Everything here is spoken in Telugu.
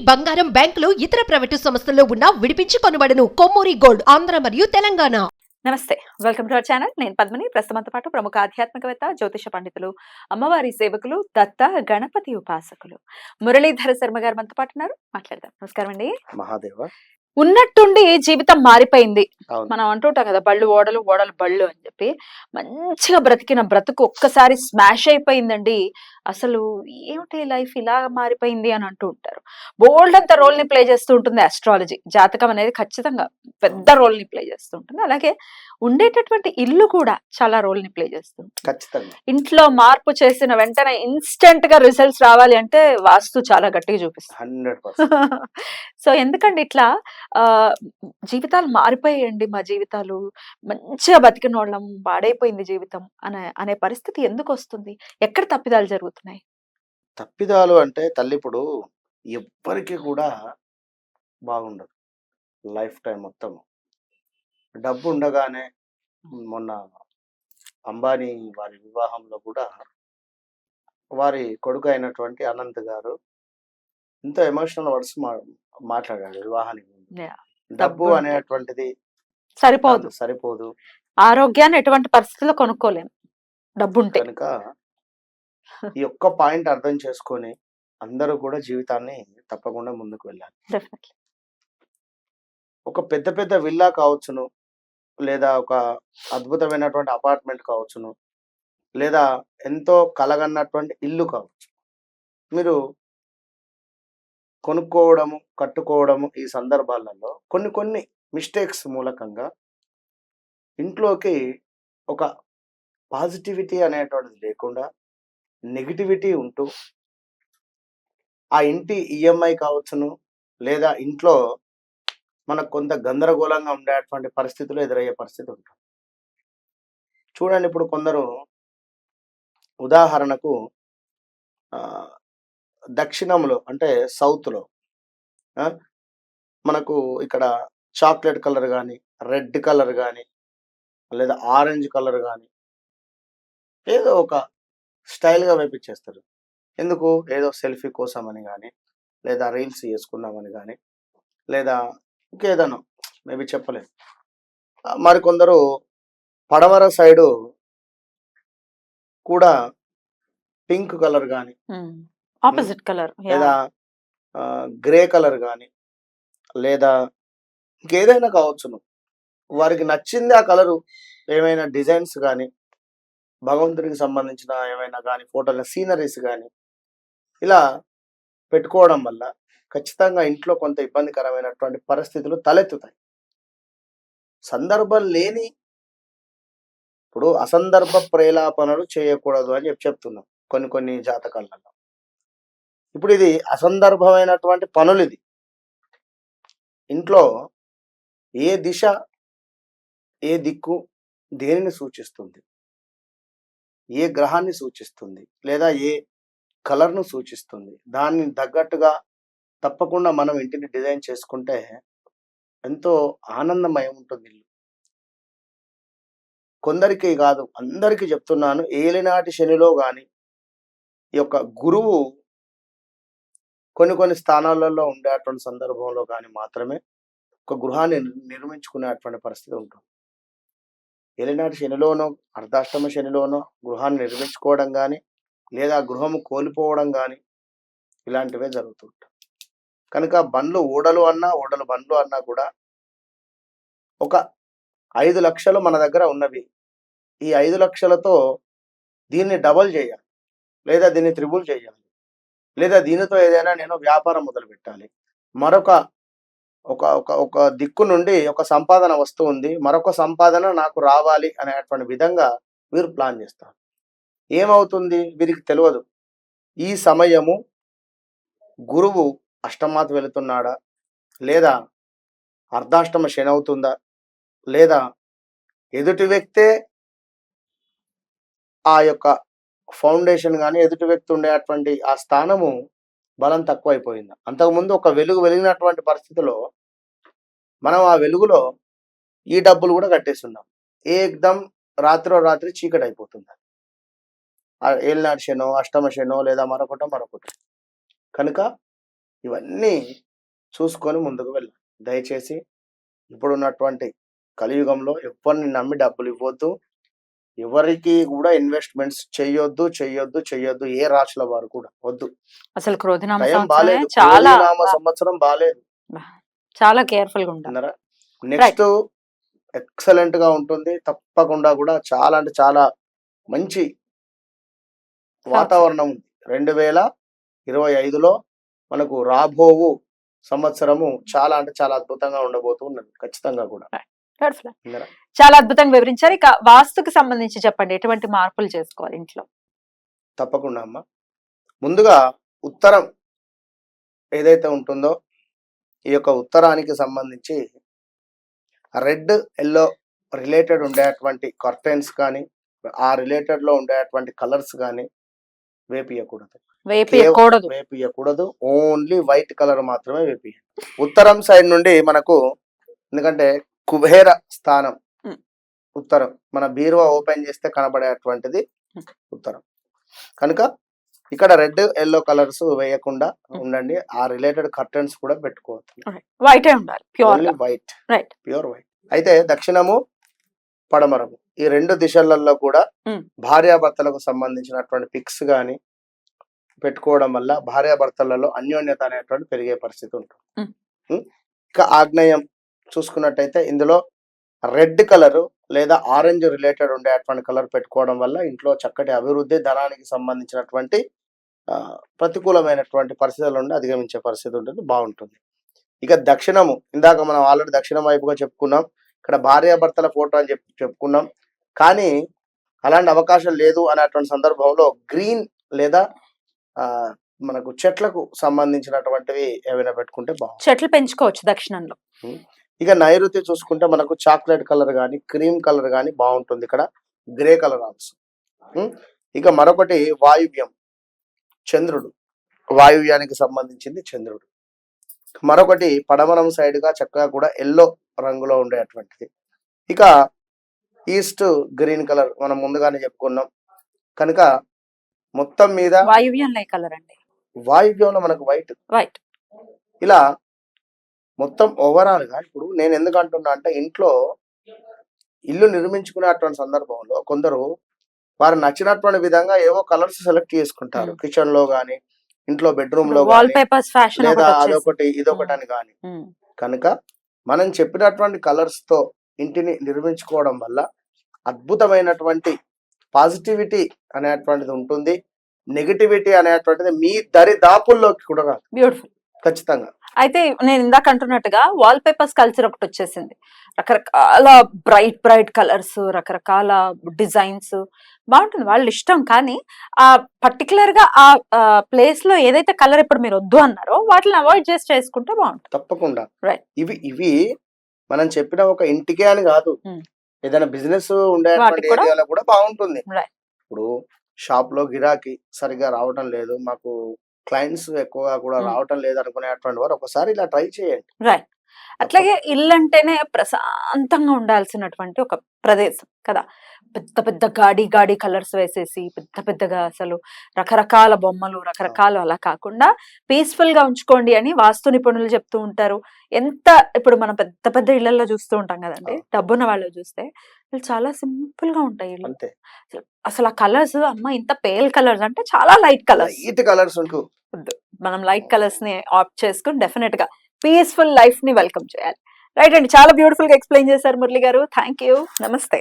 బంగారం బ్యాంకులు ఇతర ప్రైవేటు సంస్థల్లో ఉన్న విడిపించి కొనబడను. కొమ్మూరి గోల్డ్ ఆంధ్ర మరియు తెలంగాణ. నమస్తే, వెల్కమ్ టు అవర్ ఛానల్. నేను పద్మిని. ప్రస్తుతంతో పాటు ప్రముఖ ఆధ్యాత్మికవేత్త, జ్యోతిష పండితులు, అమ్మవారి సేవకులు, దత్త గణపతి ఉపాసకులు మురళీధర శర్మ గారు మనతో పాటు ఉన్నారు. మాట్లాడదాం. నమస్కారం అండి. మహాదేవ. ఉన్నట్టుండి జీవితం మారిపోయింది. అవును. మనం అంటుంటాం కదా, బళ్ళు ఓడలు ఓడలు బళ్ళు అని చెప్పి. మంచిగా బ్రతికిన బ్రతుకు ఒక్కసారి స్మాష్ అయిపోయిందండి. అసలు ఏమిటి లైఫ్ ఇలా మారిపోయింది అని అంటూ ఉంటారు. బోల్డ్ అంత రోల్ ని ప్లే చేస్తూ ఉంటుంది ఆస్ట్రాలజీ. జాతకం అనేది ఖచ్చితంగా పెద్ద రోల్ ని ప్లే చేస్తూ ఉంటుంది. అలాగే ఉండేటటువంటి ఇల్లు కూడా చాలా రోల్ ని ప్లే చేస్తుంది. ఖచ్చితంగా. ఇంట్లో మార్పు చేసిన వెంటనే ఇన్స్టెంట్ గా రిజల్ట్స్ రావాలి అంటే వాస్తు చాలా గట్టిగా చూపిస్తుంది. 100%. సో ఎందుకండి ఇట్లా జీవితాలు మారిపోయాయండి. మా జీవితాలు మంచిగా బతికిన వాళ్ళం, పాడైపోయింది జీవితం అనే పరిస్థితి ఎందుకు వస్తుంది? ఎక్కడ తప్పిదాలు జరుగుతున్నాయి? తప్పిదాలు అంటే తల్లి ఇప్పుడు ఎవ్వరికి కూడా బాగుండదు లైఫ్ టైం మొత్తం. డబ్బు ఉండగానే మొన్న అంబానీ వారి వివాహంలో కూడా వారి కొడుకు అయినటువంటి అనంత్ గారు ఎంతో ఎమోషనల్ వర్డ్స్ మాట్లాడాడు వివాహానికి ముందు. Yeah. డబ్బు అనేటువంటిది సరిపోదు, ఆరోగ్యాన్ని ఎటువంటి పరిస్థితుల్లో కొనుక్కోలేము డబ్బు ఉంటే. కనుక ఈ ఒక్క పాయింట్ అర్థం చేసుకొని అందరూ కూడా జీవితాన్ని తప్పకుండా ముందుకు వెళ్ళాలి. Definitely. ఒక పెద్ద పెద్ద విల్లా కావచ్చును, లేదా ఒక అద్భుతమైనటువంటి అపార్ట్మెంట్ కావచ్చును, లేదా ఎంతో కలగన్నటువంటి ఇల్లు కావచ్చు. మీరు కొనుక్కోవడము, కట్టుకోవడము ఈ సందర్భాలలో కొన్ని మిస్టేక్స్ మూలకంగా ఇంట్లోకి ఒక పాజిటివిటీ అనేటువంటిది లేకుండా నెగిటివిటీ ఉంటూ ఆ ఇంటి ఈఎంఐ కావచ్చును, లేదా ఇంట్లో మనకు కొంత గందరగోళంగా ఉండేటువంటి పరిస్థితులు ఎదురయ్యే పరిస్థితి ఉంటుంది. చూడండి, ఇప్పుడు కొందరు ఉదాహరణకు దక్షిణంలో అంటే సౌత్లో మనకు ఇక్కడ చాక్లెట్ కలర్ కానీ, రెడ్ కలర్ కానీ, లేదా ఆరెంజ్ కలర్ కానీ ఏదో ఒక స్టైల్గా వేపించేస్తారు. ఎందుకు? ఏదో సెల్ఫీ కోసం అని కానీ, లేదా రీల్స్ చేసుకుందామని కానీ, లేదా ఇంకేదన్నా మేబీ చెప్పలేదు. మరికొందరు పడమర సైడు కూడా పింక్ కలర్ కానీ, ఆపోజిట్ కలర్, లేదా గ్రే కలర్ కానీ, లేదా ఇంకేదైనా కావచ్చును. వారికి నచ్చింది ఆ కలరు, ఏమైనా డిజైన్స్ కానీ, భగవంతుడికి సంబంధించిన ఏమైనా కానీ ఫోటోల సీనరీస్ కానీ ఇలా పెట్టుకోవడం వల్ల ఖచ్చితంగా ఇంట్లో కొంత ఇబ్బందికరమైనటువంటి పరిస్థితులు తలెత్తుతాయి. సందర్భం లేని, ఇప్పుడు అసందర్భ ప్రేలాపనలు చేయకూడదు అని చెప్తున్నాం కొన్ని జాతకాలలో. ఇప్పుడు ఇది అసందర్భమైనటువంటి పనులు. ఇది ఇంట్లో ఏ దిశ, ఏ దిక్కు దేనిని సూచిస్తుంది, ఏ గ్రహాన్ని సూచిస్తుంది, లేదా ఏ కలర్ను సూచిస్తుంది, దాన్ని తగ్గట్టుగా తప్పకుండా మనం ఇంటిని డిజైన్ చేసుకుంటే ఎంతో ఆనందమయం ఉంటుంది ఇల్లు. కొందరికి కాదు, అందరికీ చెప్తున్నాను. ఏలినాటి శనిలో కానీ ఈ యొక్క గురువు కొన్ని స్థానాలలో ఉండేటువంటి సందర్భంలో కానీ మాత్రమే ఒక గృహాన్ని నిర్మించుకునేటువంటి పరిస్థితి ఉంటుంది. ఏలినాటి శనిలోనో, అర్ధాష్టమ శనిలోనో గృహాన్ని నిర్మించుకోవడం కానీ, లేదా గృహము కోల్పోవడం కానీ ఇలాంటివే జరుగుతుంటాయి. కనుక ఓడలు బండ్లు అన్నా కూడా ఒక 5 లక్షలు మన దగ్గర ఉన్నవి. ఈ 5 లక్షలతో దీన్ని డబల్ చేయాలి, లేదా దీన్ని త్రిబుల్ చేయాలి, లేదా దీనితో ఏదైనా నేను వ్యాపారం మొదలు పెట్టాలి. మరొక ఒక దిక్కు నుండి ఒక సంపాదన వస్తుంది, మరొక సంపాదన నాకు రావాలి అనేటువంటి విధంగా వీరు ప్లాన్ చేస్తారు. ఏమవుతుంది వీరికి తెలియదు. ఈ సమయము గురువు అష్టమాత్ వెళుతున్నాడా, లేదా అర్ధాష్టమ శని అవుతుందా, లేదా ఎదుటి వ్యక్తే ఆ యొక్క ఫౌండేషన్ కానీ, ఎదుటి వ్యక్తి ఉండేటువంటి ఆ స్థానము బలం తక్కువైపోయింది. అంతకుముందు ఒక వెలుగు వెలిగినటువంటి పరిస్థితిలో మనం ఆ వెలుగులో ఈ డబ్బులు కూడా కట్టేస్తున్నాం. ఏకదం రాత్రి చీకటి అయిపోతుంది. ఏలినాటి శనో, అష్టమ శనో, లేదా మరొకటి. కనుక ఇవన్నీ చూసుకొని ముందుకు వెళ్ళాలి. దయచేసి ఇప్పుడున్నటువంటి కలియుగంలో ఎవరిని నమ్మి డబ్బులు ఇవ్వద్దు. ఎవరికి కూడా ఇన్వెస్ట్మెంట్స్ చెయ్యొద్దు. ఏ రాశుల వారు కూడా వద్దు. అసలు క్రోధినామ టైం సంవత్సరమే బాలేదు. చాలా క్రోధినామ సంవత్సరం బాలేదు. చాలా కేర్ఫుల్ గా ఉండాలి. అన్నారా? నెక్స్ట్ ఎక్సలెంట్ గా ఉంటుంది. తప్పకుండా కూడా చాలా అంటే చాలా మంచి వాతావరణం ఉంది. 2025లో మనకు రాబోవు సంవత్సరము చాలా అంటే చాలా అద్భుతంగా ఉండబోతూ ఉన్నది. ఖచ్చితంగా కూడా. Beautiful. విన్నారా? చాలా అద్భుతంగా వివరించారు. ఇక వాస్తుకు సంబంధించి చెప్పండి, ఎటువంటి మార్పులు చేసుకోవాలి ఇంట్లో? తప్పకుండా అమ్మ. ముందుగా ఉత్తరం ఏదైతే ఉంటుందో ఈ యొక్క ఉత్తరానికి సంబంధించి రెడ్ ఎల్లో రిలేటెడ్ ఉండేటువంటి కర్టెన్స్ కానీ ఆ రిలేటెడ్ లో ఉండేటువంటి కలర్స్ కానీ వేపియకూడదు. వేపియకూడదు. ఓన్లీ వైట్ కలర్ మాత్రమే వేపియాలి. ఉత్తరం సైడ్ నుండి మనకు, ఎందుకంటే కుబేర స్థానం ఉత్తరం, మన బీరువా ఓపెన్ చేస్తే కనబడేటువంటిది ఉత్తరం కనుక ఇక్కడ రెడ్ ఎల్లో కలర్స్ వేయకుండా ఉండండి. ఆ రిలేటెడ్ కర్టెన్స్ కూడా పెట్టుకోవచ్చు. వైట్ ఉండాలి, pure white, right, pure white. అయితే దక్షిణము పడమరము ఈ రెండు దిశలలో కూడా భార్యాభర్తలకు సంబంధించినటువంటి పిక్స్ గాని పెట్టుకోవడం వల్ల భార్యాభర్తలలో అన్యోన్యత అనేటువంటి పెరిగే పరిస్థితి ఉంటుంది. ఇక ఆగ్నేయం చూసుకున్నట్టయితే ఇందులో రెడ్ కలర్ లేదా ఆరెంజ్ రిలేటెడ్ ఉండేటువంటి కలర్ పెట్టుకోవడం వల్ల ఇంట్లో చక్కటి అభివృద్ధి, ధనానికి సంబంధించినటువంటి ప్రతికూలమైనటువంటి పరిస్థితుల నుండి అధిగమించే పరిస్థితి ఉంటుంది, బాగుంటుంది. ఇక దక్షిణము, ఇందాక మనం ఆల్రెడీ దక్షిణం వైపుగా చెప్పుకున్నాం. ఇక్కడ భార్యాభర్తల ఫోటో అని చెప్పుకున్నాం. కానీ అలాంటి అవకాశం లేదు అనేటువంటి సందర్భంలో గ్రీన్ లేదా మనకు చెట్లకు సంబంధించినటువంటివి ఏమైనా పెట్టుకుంటే బాగుంటుంది. చెట్లు పెంచుకోవచ్చు దక్షిణంలో. ఇక నైరుతి చూసుకుంటే మనకు చాక్లెట్ కలర్ కానీ క్రీమ్ కలర్ కానీ బాగుంటుంది. ఇక్కడ గ్రే కలర్ ఆల్సో. ఇక మరొకటి వాయువ్యం, చంద్రుడు, వాయువ్యానికి సంబంధించింది చంద్రుడు. మరొకటి పడమరం సైడ్ గా చక్కగా కూడా ఎల్లో రంగులో ఉండేటువంటిది. ఇక ఈస్ట్ గ్రీన్ కలర్ మనం ముందుగానే చెప్పుకున్నాం కనుక మొత్తం మీద వాయువ్యంలో కలర్ అండి, వాయువ్యంలో మనకు వైట్. ఇలా మొత్తం ఓవరాల్ గా ఇప్పుడు నేను ఎందుకు అంటున్నా అంటే, ఇంట్లో ఇల్లు నిర్మించుకునేటువంటి సందర్భంలో కొందరు వారు నచ్చినటువంటి విధంగా ఏవో కలర్స్ సెలెక్ట్ చేసుకుంటారు. కిచెన్ లో గానీ, ఇంట్లో బెడ్రూమ్ లో లేదా అదొకటి ఇదొకటి అని కానీ. కనుక మనం చెప్పినటువంటి కలర్స్ తో ఇంటిని నిర్మించుకోవడం వల్ల అద్భుతమైనటువంటి పాజిటివిటీ అనేటువంటిది ఉంటుంది. నెగటివిటీ అనేటువంటిది మీ దరిదాపుల్లోకి కూడా రాదు. బ్యూటిఫుల్, ఖచ్చితంగా. అయితే నేను ఇందాక అంటున్నట్టుగా వాల్ పేపర్స్ కల్చర్ ఒకటి వచ్చేసింది. రకరకాల బ్రైట్ కలర్స్, రకరకాల డిజైన్స్, బాగుంటుంది, వాళ్ళ ఇష్టం. కానీ ఆ పర్టికులర్ గా ఆ ప్లేస్ లో ఏదైతే కలర్ ఇప్పుడు మీరు వద్దు అన్నారో వాటిని అవాయిడ్ చేసి చేసుకుంటే బాగుంటుంది. తప్పకుండా. రైట్. ఇవి మనం చెప్పిన ఒక ఇంటికే అని కాదు, ఏదైనా బిజినెస్ ఉండే ఏరియాలో కూడా బాగుంటుంది. ఇప్పుడు షాప్ లో గిరాకీ సరిగా రావటం లేదు, మాకు క్లయింట్స్ ఎక్కువగా కూడా రావటం లేదు అనుకునేటువంటి వారు ఒకసారి ఇలా ట్రై చేయండి. రైట్. అట్లాగే ఇల్లు అంటేనే ప్రశాంతంగా ఉండాల్సినటువంటి ఒక ప్రదేశం కదా. పెద్ద పెద్ద గాడి కలర్స్ వేసేసి పెద్దగా అసలు రకరకాల బొమ్మలు రకరకాలు అలా కాకుండా పీస్ఫుల్ గా ఉంచుకోండి అని వాస్తు నిపుణులు చెప్తూ ఉంటారు. ఎంత ఇప్పుడు మనం పెద్ద ఇళ్లలో చూస్తూ ఉంటాం కదండి, డబ్బున్న వాళ్ళు చూస్తే వాళ్ళు చాలా సింపుల్ గా ఉంటాయి ఇల్లు. అసలు ఆ కలర్స్, అమ్మ ఇంత పేల్ కలర్స్ అంటే చాలా లైట్ కలర్స్ మనం లైట్ కలర్స్ ని ఆప్ట్ చేసుకుని డెఫినెట్ గా పీస్ఫుల్ లైఫ్ ని వెల్కమ్ చేయాలి. రైట్ అండి, చాలా బ్యూటిఫుల్ గా ఎక్స్ప్లెయిన్ చేశారు మురళి గారు. థ్యాంక్ యూ, నమస్తే.